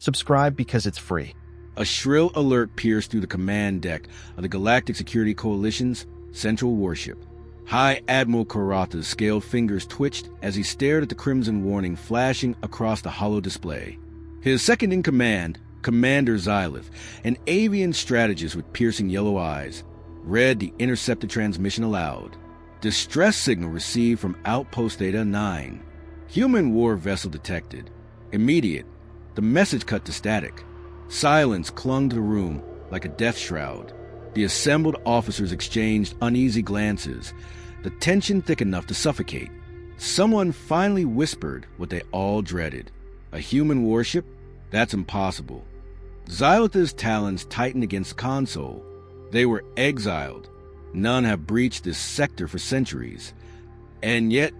Subscribe because it's free. A shrill alert pierced through the command deck of the Galactic Security Coalition's central warship. High Admiral Karatha's scaled fingers twitched as he stared at the crimson warning flashing across the holo display. His second-in-command, Commander Xylith, an avian strategist with piercing yellow eyes, read the intercepted transmission aloud. Distress signal received from Outpost Theta 9. Human war vessel detected. Immediate. The message cut to static. Silence clung to the room like a death shroud. The assembled officers exchanged uneasy glances, the tension thick enough to suffocate. Someone finally whispered what they all dreaded. A human warship? That's impossible. Xylith's talons tightened against the console. They were exiled. None have breached this sector for centuries. And yet,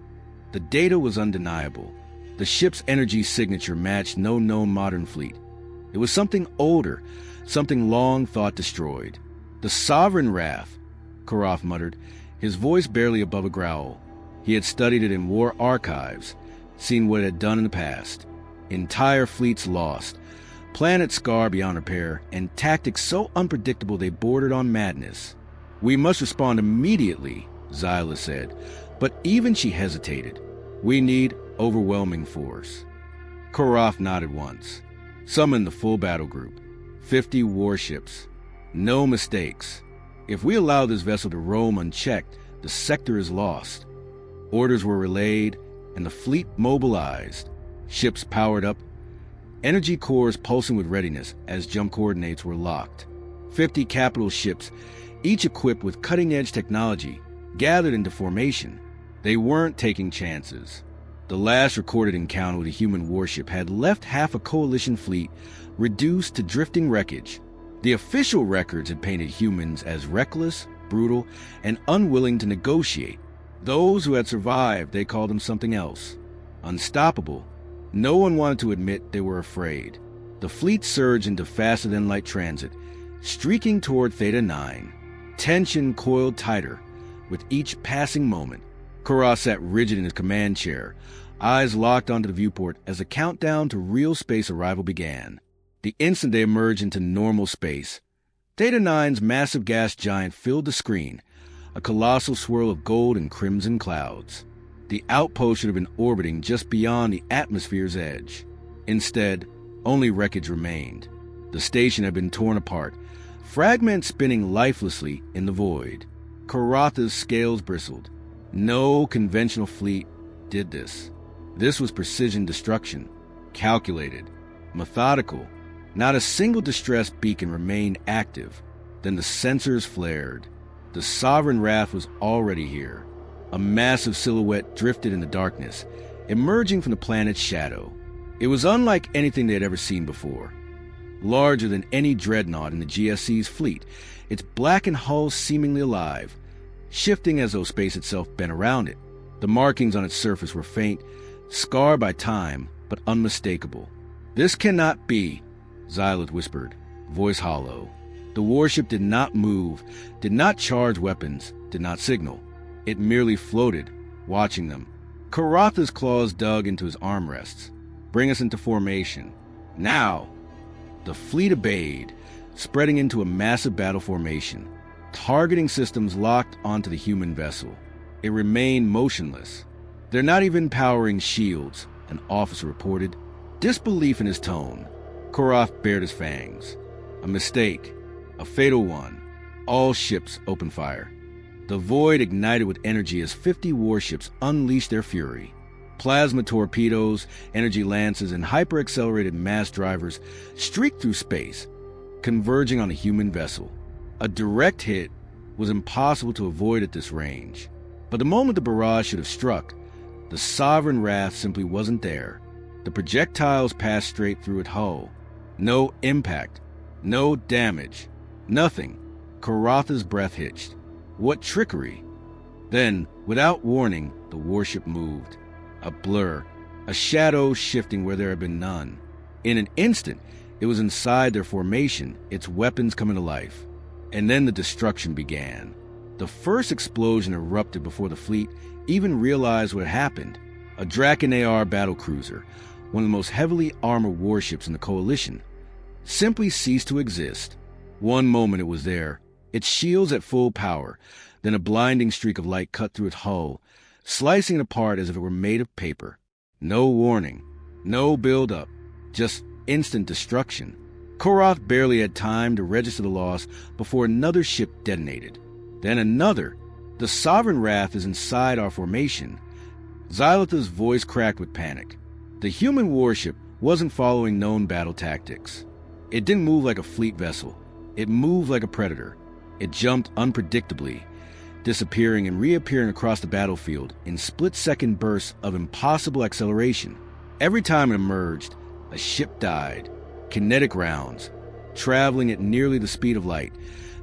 the data was undeniable. The ship's energy signature matched no known modern fleet. It was something older, something long thought destroyed. The Sovereign Wrath, Karath muttered, his voice barely above a growl. He had studied it in war archives, seen what it had done in the past. Entire fleets lost, planets scarred beyond repair, and tactics so unpredictable they bordered on madness. We must respond immediately, Xylith said, but even she hesitated. We need overwhelming force. Karath nodded once. Summon the full battle group. 50 warships. No mistakes. If we allow this vessel to roam unchecked, the sector is lost. Orders were relayed, and the fleet mobilized. Ships powered up. Energy cores pulsing with readiness as jump coordinates were locked. 50 capital ships, each equipped with cutting-edge technology, gathered into formation. They weren't taking chances. The last recorded encounter with a human warship had left half a coalition fleet reduced to drifting wreckage. The official records had painted humans as reckless, brutal, and unwilling to negotiate. Those who had survived, they called them something else. Unstoppable. No one wanted to admit they were afraid. The fleet surged into faster-than-light transit, streaking toward Theta 9. Tension coiled tighter with each passing moment. Karath sat rigid in his command chair, eyes locked onto the viewport as the countdown to real space arrival began. The instant they emerged into normal space, Theta 9's massive gas giant filled the screen, a colossal swirl of gold and crimson clouds. The outpost should have been orbiting just beyond the atmosphere's edge. Instead, only wreckage remained. The station had been torn apart, fragments spinning lifelessly in the void. Karatha's scales bristled. No conventional fleet did this. This was precision destruction, calculated, methodical. Not a single distress beacon remained active. Then the sensors flared. The Sovereign Wrath was already here. A massive silhouette drifted in the darkness, emerging from the planet's shadow. It was unlike anything they had ever seen before. Larger than any dreadnought in the GSC's fleet, its blackened hull seemingly alive, shifting as though space itself bent around it. The markings on its surface were faint, scarred by time, but unmistakable. "This cannot be," Xylith whispered, voice hollow. The warship did not move, did not charge weapons, did not signal. It merely floated, watching them. Karatha's claws dug into his armrests. "Bring us into formation. Now!" The fleet obeyed, spreading into a massive battle formation. Targeting systems locked onto the human vessel. It remained motionless. "They're not even powering shields," an officer reported, disbelief in his tone. Karath bared his fangs. "A mistake. A fatal one. All ships open fire." The void ignited with energy as 50 warships unleashed their fury. Plasma torpedoes, energy lances, and hyper-accelerated mass drivers streaked through space, converging on a human vessel. A direct hit was impossible to avoid at this range. But the moment the barrage should have struck, the Sovereign Wrath simply wasn't there. The projectiles passed straight through its hull. No impact, no damage, nothing. Karatha's breath hitched. What trickery! Then, without warning, the warship moved. A blur, a shadow shifting where there had been none. In an instant, it was inside their formation, its weapons coming to life. And then the destruction began. The first explosion erupted before the fleet even realized what happened. A Draken AR battlecruiser, one of the most heavily armored warships in the Coalition, simply ceased to exist. One moment it was there, its shields at full power, then a blinding streak of light cut through its hull, slicing it apart as if it were made of paper. No warning, no build-up, just instant destruction. Koroth barely had time to register the loss before another ship detonated. Then another. The Sovereign Wrath is inside our formation. Xyloth's voice cracked with panic. The human warship wasn't following known battle tactics. It didn't move like a fleet vessel. It moved like a predator. It jumped unpredictably, disappearing and reappearing across the battlefield in split-second bursts of impossible acceleration. Every time it emerged, a ship died. Kinetic rounds, traveling at nearly the speed of light,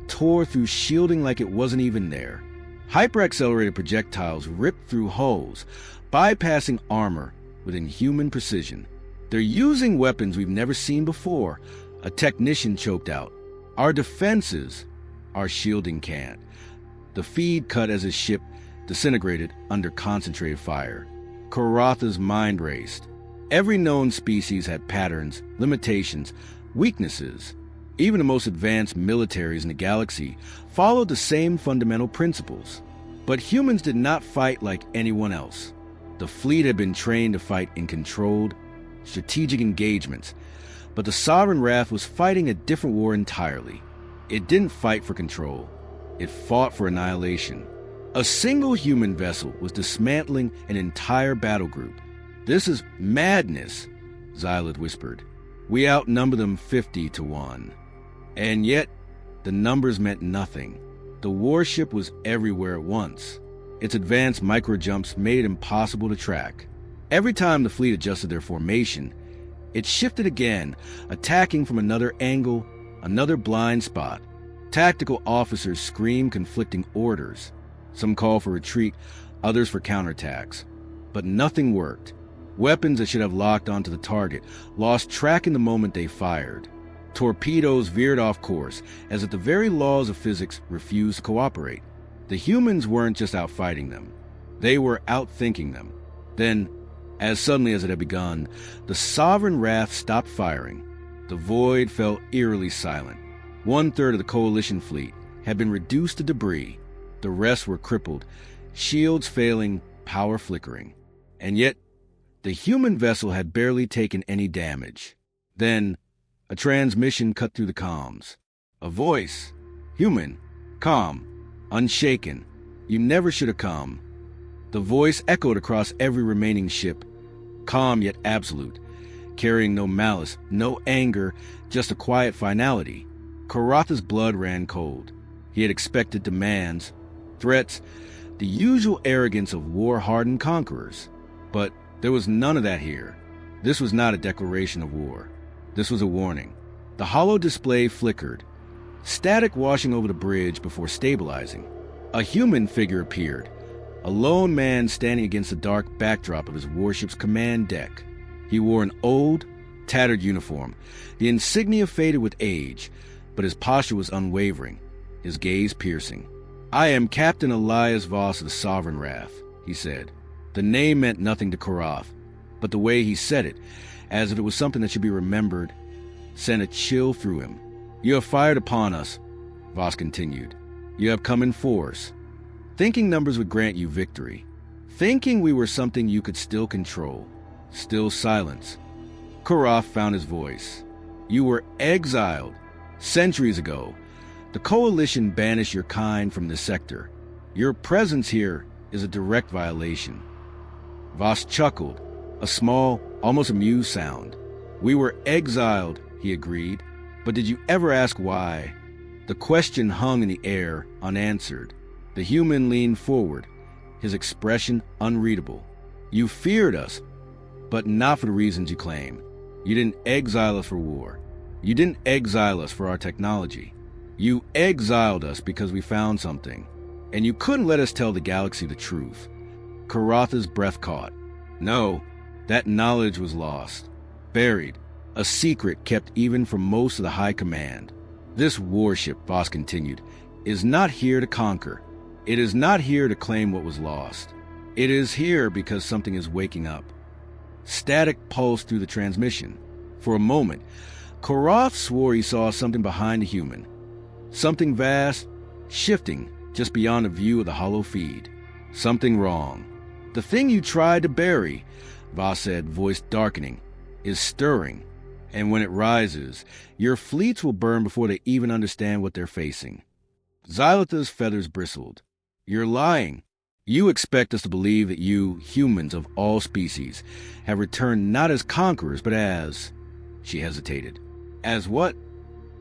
tore through shielding like it wasn't even there. Hyper-accelerated projectiles ripped through hulls, bypassing armor with inhuman precision. They're using weapons we've never seen before, a technician choked out. Our defenses, our shielding can't. The feed cut as his ship disintegrated under concentrated fire. Karotha's mind raced. Every known species had patterns, limitations, weaknesses. Even the most advanced militaries in the galaxy followed the same fundamental principles. But humans did not fight like anyone else. The fleet had been trained to fight in controlled, strategic engagements, but the Sovereign Wrath was fighting a different war entirely. It didn't fight for control. It fought for annihilation. A single human vessel was dismantling an entire battle group. "This is madness," Xyloth whispered. "We outnumber them 50-1. And yet, the numbers meant nothing. The warship was everywhere at once. Its advanced micro-jumps made it impossible to track. Every time the fleet adjusted their formation, it shifted again, attacking from another angle, another blind spot. Tactical officers screamed conflicting orders. Some called for retreat, others for counterattacks. But nothing worked. Weapons that should have locked onto the target lost track in the moment they fired. Torpedoes veered off course, as if the very laws of physics refused to cooperate. The humans weren't just outfighting them. They were outthinking them. Then, as suddenly as it had begun, the Sovereign Wrath stopped firing. The void fell eerily silent. 1/3 of the Coalition fleet had been reduced to debris. The rest were crippled, shields failing, power flickering. And yet, the human vessel had barely taken any damage. Then, a transmission cut through the comms. A voice. Human. Calm. Unshaken. "You never should have come." The voice echoed across every remaining ship. Calm yet absolute. Carrying no malice, no anger, just a quiet finality. Karotha's blood ran cold. He had expected demands, threats, the usual arrogance of war-hardened conquerors. But there was none of that here. This was not a declaration of war. This was a warning. The hollow display flickered, static washing over the bridge before stabilizing. A human figure appeared, a lone man standing against the dark backdrop of his warship's command deck. He wore an old, tattered uniform, the insignia faded with age, but his posture was unwavering, his gaze piercing. "I am Captain Elias Voss of the Sovereign Wrath," he said. The name meant nothing to Koroth, but the way he said it, as if it was something that should be remembered, sent a chill through him. "You have fired upon us," Voss continued. "You have come in force, thinking numbers would grant you victory, thinking we were something you could still control, still silence." Koroth found his voice. "You were exiled. Centuries ago, the Coalition banished your kind from this sector. Your presence here is a direct violation." Voss chuckled, a small, almost amused sound. "We were exiled," he agreed. "But did you ever ask why?" The question hung in the air, unanswered. The human leaned forward, his expression unreadable. "You feared us, but not for the reasons you claim. You didn't exile us for war. You didn't exile us for our technology. You exiled us because we found something. And you couldn't let us tell the galaxy the truth." Karotha's breath caught. No, that knowledge was lost, buried, a secret kept even from most of the high command. "This warship," Voss continued, "is not here to conquer. It is not here to claim what was lost. It is here because something is waking up." Static pulsed through the transmission. For a moment, Koroth swore he saw something behind the human. Something vast, shifting just beyond the view of the hollow feed. Something wrong. The thing you tried to bury, Voss said, voice darkening, is stirring. And when it rises, your fleets will burn before they even understand what they're facing. Xylota's feathers bristled. You're lying. You expect us to believe that you, humans of all species, have returned not as conquerors, but as... She hesitated. As what?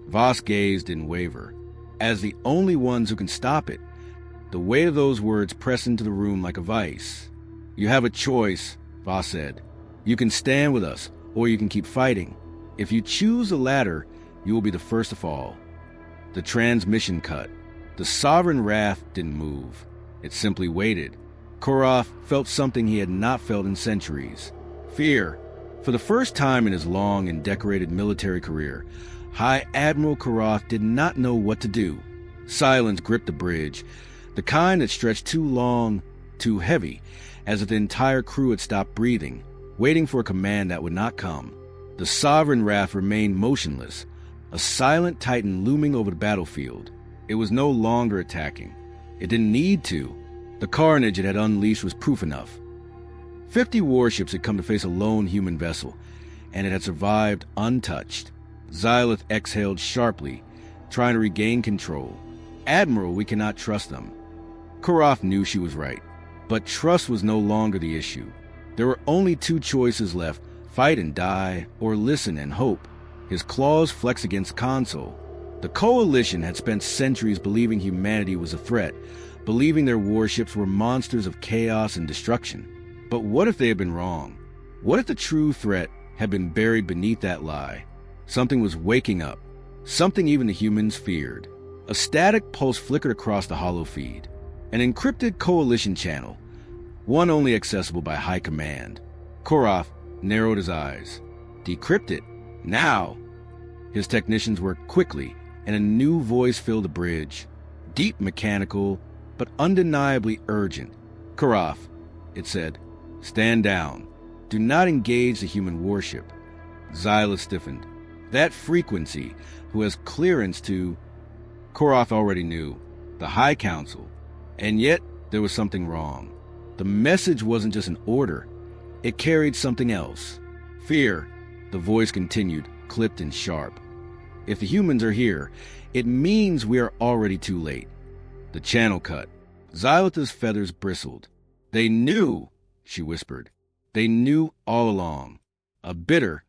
Voss gazed in waver. As the only ones who can stop it. The weight of those words pressed into the room like a vice. You have a choice, Voss said. You can stand with us, or you can keep fighting. If you choose the latter, you will be the first to fall. The transmission cut. The sovereign wrath didn't move. It simply waited. Koroth felt something he had not felt in centuries. Fear. For the first time in his long and decorated military career, High Admiral Koroth did not know what to do. Silence gripped the bridge, the kind that stretched too long, too heavy, as if the entire crew had stopped breathing, waiting for a command that would not come. The sovereign wrath remained motionless, a silent titan looming over the battlefield. It was no longer attacking. It didn't need to. The carnage it had unleashed was proof enough. 50 warships had come to face a lone human vessel, and it had survived untouched. Xyloth exhaled sharply, trying to regain control. Admiral, we cannot trust them. Koroth knew she was right, but trust was no longer the issue. There were only two choices left, fight and die, or listen and hope. His claws flexed against console. The Coalition had spent centuries believing humanity was a threat, believing their warships were monsters of chaos and destruction. But what if they had been wrong? What if the true threat had been buried beneath that lie? Something was waking up, something even the humans feared. A static pulse flickered across the hollow feed. An encrypted Coalition channel, one only accessible by High Command. Koroth narrowed his eyes. Decrypt it. Now! His technicians worked quickly, and a new voice filled the bridge. Deep mechanical, but undeniably urgent. Koroth, it said, stand down. Do not engage the human warship. Xyloth stiffened. That frequency, who has clearance to... Koroth already knew. The High Council. And yet, there was something wrong. The message wasn't just an order. It carried something else. Fear, the voice continued, clipped and sharp. If the humans are here, it means we are already too late. The channel cut. Xylota's feathers bristled. They knew, she whispered. They knew all along. A bitter,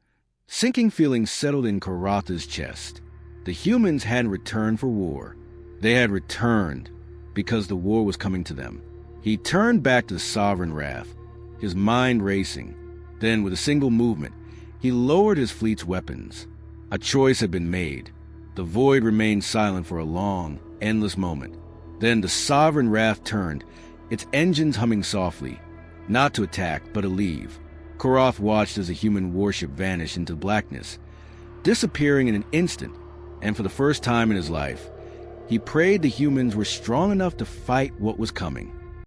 sinking feeling settled in Karotha's chest. The humans hadn't returned for war. They had returned because the war was coming to them. He turned back to the sovereign wrath, his mind racing. Then, with a single movement, he lowered his fleet's weapons. A choice had been made. The void remained silent for a long, endless moment. Then the sovereign wrath turned, its engines humming softly, not to attack, but to leave. Koroth watched as a human warship vanished into blackness, disappearing in an instant, and for the first time in his life, he prayed the humans were strong enough to fight what was coming.